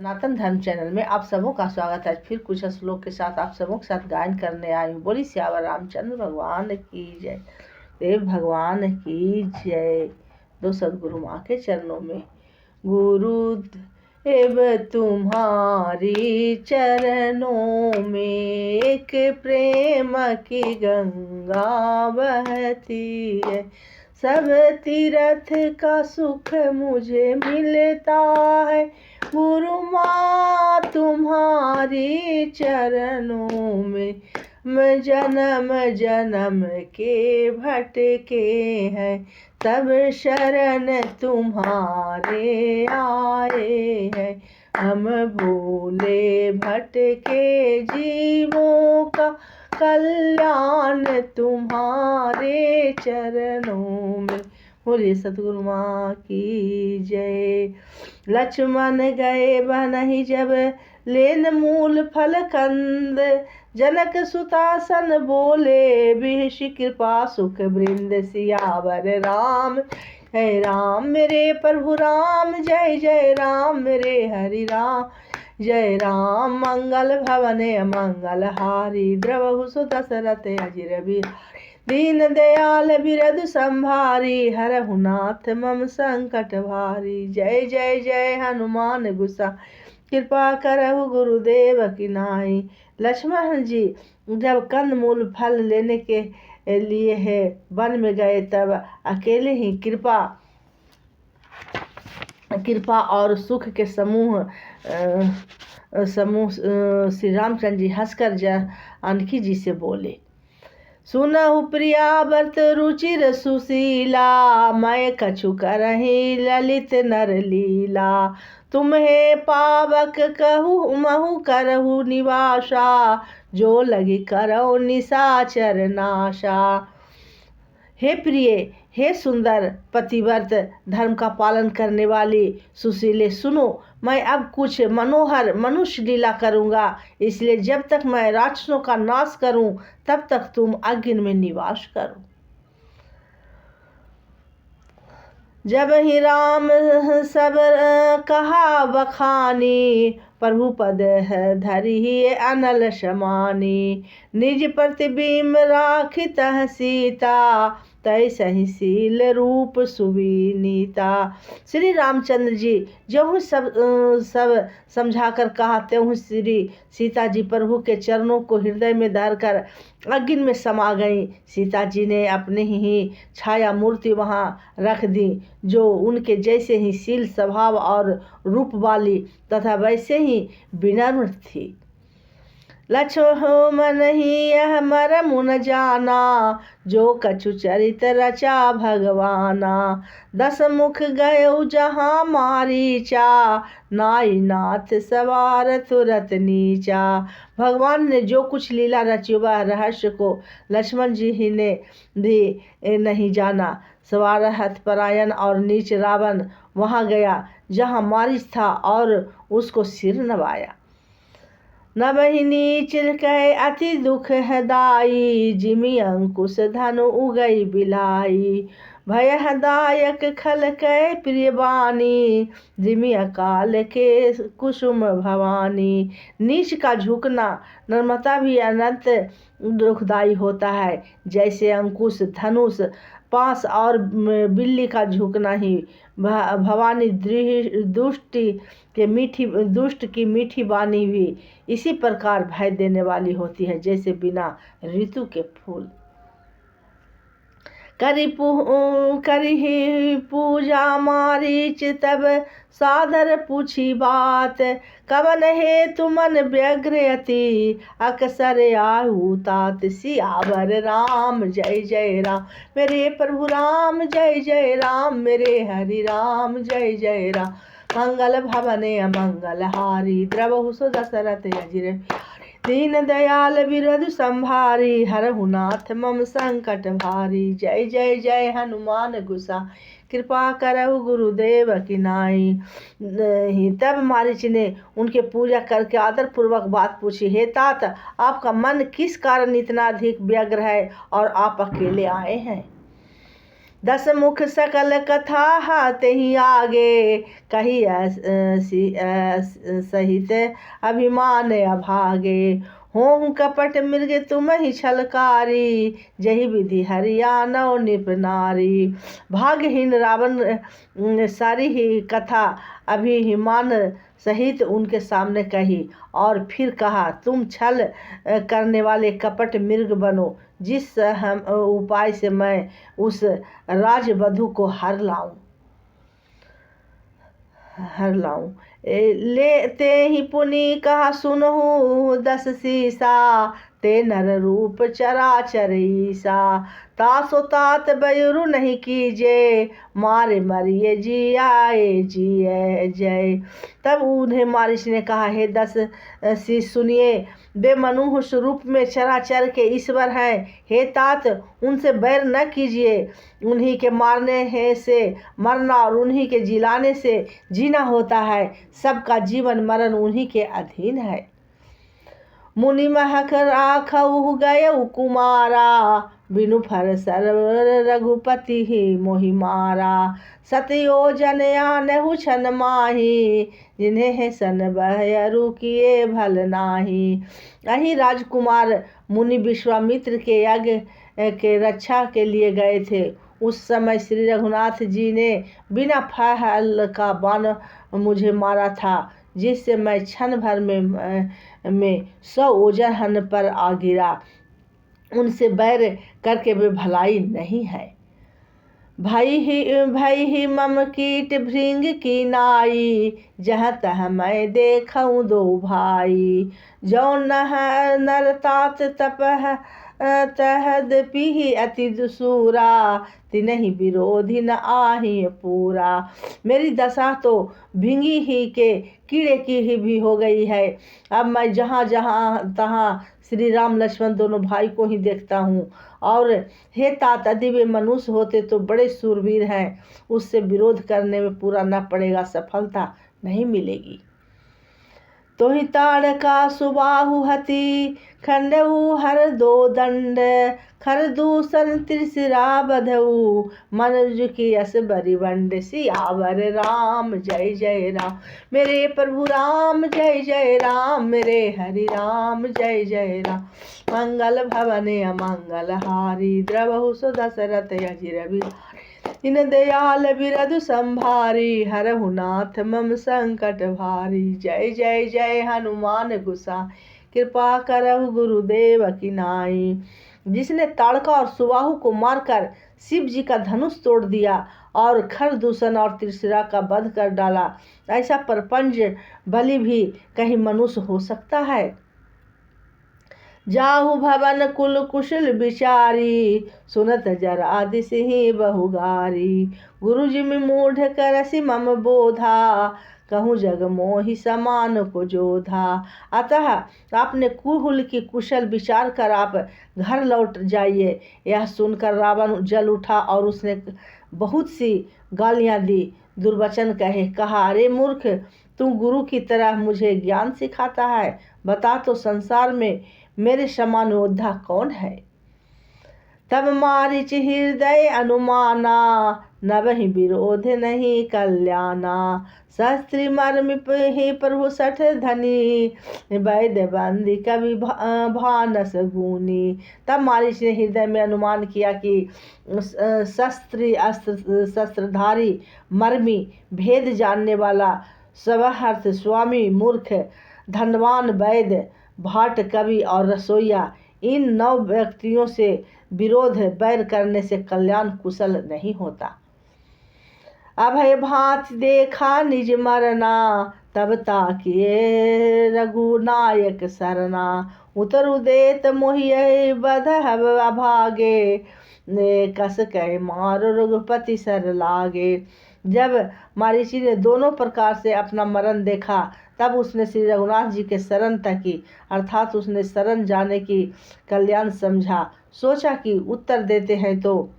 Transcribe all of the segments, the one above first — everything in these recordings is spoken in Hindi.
सनातन धर्म चैनल में आप सबों का स्वागत है। फिर कुछ श्लोक के साथ आप सबों के साथ गायन करने आई हूँ। बोली सियावर रामचंद्र भगवान की जय, देव भगवान की जय। दो सदगुरु माँ के चरणों में। गुरु देव तुम्हारी चरणों में एक प्रेम की गंगा बहती है। सब तीर्थ का सुख मुझे मिलता है। गुरु माँ तुम्हारी चरणों में मैं जन्म जन्म के भटके हैं, तब शरण तुम्हारे आए हैं। हम भूले भटके जीवों का कल्याण तुम्हारे चरणों में। बोलिए सतगुरु माँ की जय। लक्ष्मण गए बनहि जब लेन मूल फल कंद, जनक सुतासन बोले बिहषि कृपा सुख वृंद। सियावर राम जय राम मेरे प्रभु राम, जय जय राम मेरे हरि राम। जय राम मंगल भवने मंगल हारी, द्रवहु सुत दशरथ अजिर बिहारी। दीन दयाल बिरधु संभारी, हरहु नाथ मम संकट भारी। जय जय जय हनुमान गुसा, कृपा करहु गुरुदेव की नाई। लक्ष्मण जी जब कंद मूल फल लेने के लिए है वन में गए, तब अकेले ही कृपा और सुख के समूह श्री रामचंद्र जी हंसकर जानकी जी से बोले। सुनहु प्रिया व्रत रुचिर सुशीला, मैं कछु करहि ललित नर लीला। तुम्हें पावक कहूँ महु करहु निवासा, जो लगी करो निशाचर नाशा। हे प्रिय, हे सुंदर पतिव्रत धर्म का पालन करने वाली सुशीले, सुनो, मैं अब कुछ मनोहर मनुष्य लीला करूँगा। इसलिए जब तक मैं राक्षसों का नाश करूँ तब तक तुम अग्नि में निवास करो। जब ही राम सब कहा बखानी, प्रभु पद है धरी अनल समानी। निज प्रतिबिंब राखित सीता, तय सहीशील रूप सुविनीता। श्री रामचंद्र जी जो सब समझा कर कहा, त्यों श्री सीता जी प्रभु के चरणों को हृदय में धरकर अग्नि में समा गईं। सीता जी ने अपने ही छाया मूर्ति वहाँ रख दी, जो उनके जैसे ही शील स्वभाव और रूप वाली तथा वैसे ही विनम्र थी। लक्ष्मण ही यह मरम न जाना, जो कछु चरित रचा भगवाना। 10 मुख गयो जहाँ मारीचा, नाई नाथ सवार तुरत नीचा। भगवान ने जो कुछ लीला रची वह रहस्य को लक्ष्मण जी ही ने भी नहीं जाना। सवार हतपरायण और नीच रावण वहाँ गया जहाँ मारीच था और उसको सिर नवाया। नभहि नीच कहे अति दुख है दाई, जिमि अंकुश धनु उगई बिलाई। भयदायक खल कह प्रिय बानी, जिमि अकाल के कुसुम भवानी। नीच का झुकना नर्मता भी अनंत दुखदायी होता है, जैसे अंकुश धनुष पास और बिल्ली का झुकना ही भवानी दुष्ट की मीठी वाणी भी इसी प्रकार भय देने वाली होती है, जैसे बिना ऋतु के फूल। करी पूजा मारीच तब सादर पूछी बात, कवन हे तुमन व्यग्र अति अकसर आहू तात। सियावर राम जय जय राम मेरे प्रभु राम, जय जय राम मेरे हरि राम। जय जय राम मंगल भवने मंगल हारी, द्रवहु सुत दशरथ अजिर बिहारी। दीन दयाल बिरधु संभारी, हरहु नाथ मम संकट भारी। जय जय जय हनुमान गुसा, कृपा करहु गुरुदेव की नाई। तब मारीच ने उनके पूजा करके आदर पूर्वक बात पूछी। हे तात, आपका मन किस कारण इतना अधिक व्यग्र है और आप अकेले आए हैं? दस मुख सकल कथा हाथ ही आगे, कही सहित अभिमान अभागे। हों कपट मृग तुम ही छलकारी, जही विधि हरियाणा निप नारी। भाग्यहीन रावण सारी ही कथा अभिमान सहित उनके सामने कही और फिर कहा, तुम छल करने वाले कपट मृग बनो, जिस हम उपाय से मैं उस राजवधु को हर लाऊं। लेते ही पुनि कहा, सुनहु दस सीसा, ते नर रूप चराचर ईसा। तासो तात बयुरु नहीं कीजे, मारे मरिए जी आए जिए जय। तब उन्हें मारिच ने कहा, हे दस शीश सुनिए, वे मनुष्य स्वरूप में चराचर के ईश्वर हैं। हे तात, उनसे बैर न कीजिए। उन्हीं के मारने है से मरना और उन्हीं के जिलाने से जीना होता है। सबका जीवन मरण उन्हीं के अधीन है। मुनि महक राखऊ गयऊ कुमारा, बिनु फर सरवर रघुपति ही मोहि मारा। सतयोजन आनहु छन माही, जिन्हें सन बहरू किए भल नाही। अही राजकुमार मुनि विश्वामित्र के यज्ञ के रक्षा के लिए गए थे। उस समय श्री रघुनाथ जी ने बिना फल का बाण मुझे मारा था, जिससे मैं क्षण भर में 100 ओजन पर आ गिरा। उनसे बैर करके वे भलाई नहीं है। भई ही मम कीट भृंग की नाई, जहाँ तह मैं देखऊँ दो भाई। जो नर तात तपह तहद पीही अति दुसूरा, तिनहि विरोधी न आही पूरा। मेरी दशा तो भिंगी ही के कीड़े की ही भी हो गई है। अब मैं जहाँ जहाँ तहाँ श्री राम लक्ष्मण दोनों भाई को ही देखता हूँ। और हे तात, यदि वे मनुष्य होते तो बड़े सूरवीर हैं, उससे विरोध करने में पूरा न पड़ेगा, सफलता नहीं मिलेगी। तो ही ताड़का सुबाहु हति, खंडऊ हर दो दंड। खर दूषण त्रिशिरा बधऊ, मनुज की यस बरी बंड। सियावर राम जय जय राम, मेरे प्रभु राम जय जय राम। मेरे हरि राम जय जय राम। मंगल भवन अमंगल हारी, द्रवहु सो दशरथ अजिर बिहारी। इन दयाल बिरधु संभारी, हरहु नाथ मम संकट भारी। जय जय जय हनुमान गुसाई, कृपा करहु गुरुदेव की नाई। जिसने ताड़का और सुबाहु को मारकर शिव जी का धनुष तोड़ दिया और खरदूषण और त्रिशिरा का वध कर डाला, ऐसा प्रपंच बलि भी कहीं मनुष्य हो सकता है। जाहु भवन कुल कुशल विचारी, सुनत जरा दिसहि बहुगारी। गुरु जी में मूढ़ करसि मम बोधा, कहूँ जग मोहि समान को जोधा। अतः आपने कुहुल की कुशल विचार कर आप घर लौट जाइए। यह सुनकर रावण जल उठा और उसने बहुत सी गालियाँ दी, दुर्वचन कहा, अरे मूर्ख, तू गुरु की तरह मुझे ज्ञान सिखाता है। बता तो संसार में मेरे समान योद्धा कौन है। तब मारिच हृदय अनुमाना, नवहि विरोध नहीं कल्याणा। शास्त्री मर्म ही प्रभु सठ धनी, वैद्य बंदी कवि भानस गुनी। तब मारिच ने हृदय में अनुमान किया कि शस्त्रधारी मर्मी भेद जानने वाला स्वहर्थ स्वामी मूर्ख धनवान वैद्य भाट कवि और रसोईया, इन 9 व्यक्तियों से विरोध बैर करने से कल्याण कुशल नहीं होता। अभय भांति देखा निज मरना, तब ताकिए रघुनायक सरना। उतरु देत मोहि बधहब अभागे, कस कह मारो रघुपति सर लागे। जब मारीची ने दोनों प्रकार से अपना मरण देखा, तब उसने श्री रघुनाथ जी के शरण तकी, अर्थात उसने शरण जाने की कल्याण समझा। सोचा कि उत्तर देते हैं तो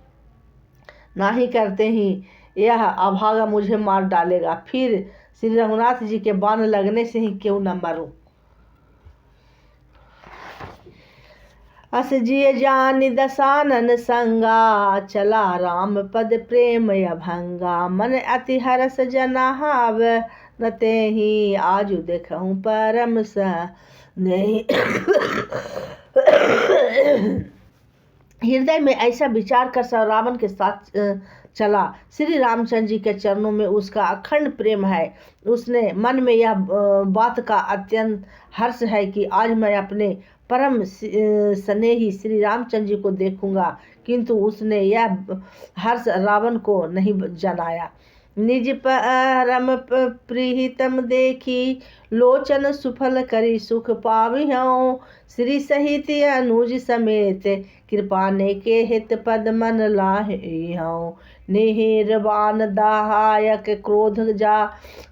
नाही करते ही यह अभागा मुझे मार डालेगा, फिर श्री रघुनाथ जी के बाण लगने से ही क्यों न मरूं। अस जिय जानि दसानन संगा, चला राम पद प्रेम अभंगा। मन अति हरस जनाव, न तेहि आजु देखहु परम नहीं। हृदय में ऐसा विचार कर सब रावण के साथ चला। श्री रामचंद्र जी के चरणों में उसका अखंड प्रेम है। उसने मन में यह बात का अत्यंत हर्ष है कि आज मैं अपने परम स्नेही श्री रामचंद्र जी को देखूंगा, किंतु उसने यह हर्ष रावण को नहीं जनाया। निज परम प्रीतम देखी, लोचन सुफल करी सुख पाविहऊँ। श्री सहित अनुज समेत, कृपा ने के हित पद मन लाहिहऊँ। निहिरवान दाहायक क्रोध जा,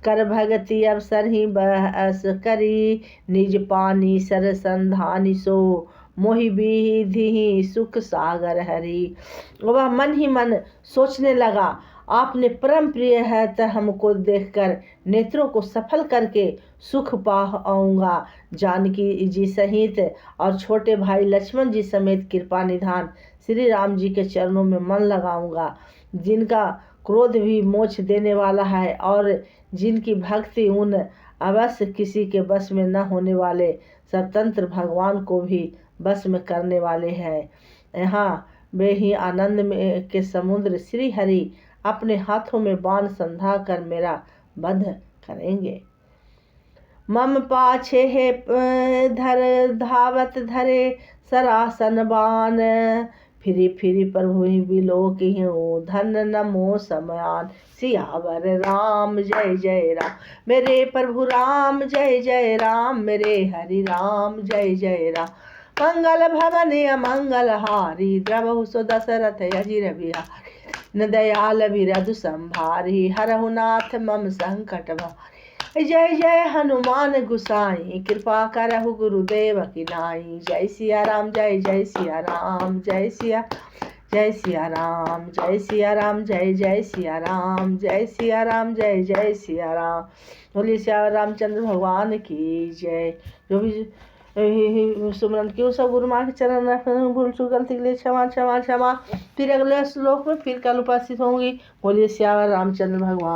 कर भगति अवसर ही बहस करी। निज पानी सर संधानी सो, मोहि विधि सुख सागर हरि। वह मन ही मन सोचने लगा, आपने परम प्रिय है तो हमको देखकर नेत्रों को सफल करके सुख पाऊंगा। जानकी जी सहित और छोटे भाई लक्ष्मण जी समेत कृपा निधान श्री राम जी के चरणों में मन लगाऊंगा, जिनका क्रोध भी मोक्ष देने वाला है और जिनकी भक्ति उन अवश्य किसी के बस में न होने वाले स्वतंत्र भगवान को भी बस में करने वाले हैं। यहाँ वे ही आनंद में के समुद्र श्री हरि अपने हाथों में बाण संधा कर मेरा वध करेंगे। मम पाछे है धर धावत धरे सरासन बाण, फिरी फिरी प्रभु बिलोकी हूँ धन नमो समयान। सियावर राम जय जय राम, मेरे प्रभु राम जय जय राम, मेरे हरि राम जय जय राम। मंगल भवन अमंगल हारी, द्रवहु सो दशरथ अजिर बिहारी। न दयाल बिरधु संभारी, हरहु नाथ मम संकट भारी। जय जय हनुमान गुसाई, कृपा करहु गुरुदेव की नाई। जय सिया राम जय जय सिया राम, जय सिया राम जय सिया राम, जय जय सिया राम, जय सिया राम जय जय सिया राम। बोलिए सिया रामचंद्र भगवान की जय। जो भी सुमरन क्यों सब गुरु माँ के चरण रखना, भूल चूक गलती के लिए क्षमा क्षमा क्षमा। फिर अगले श्लोक में फिर कल उपस्थित होंगी। बोलिए सिया रामचंद्र भगवान।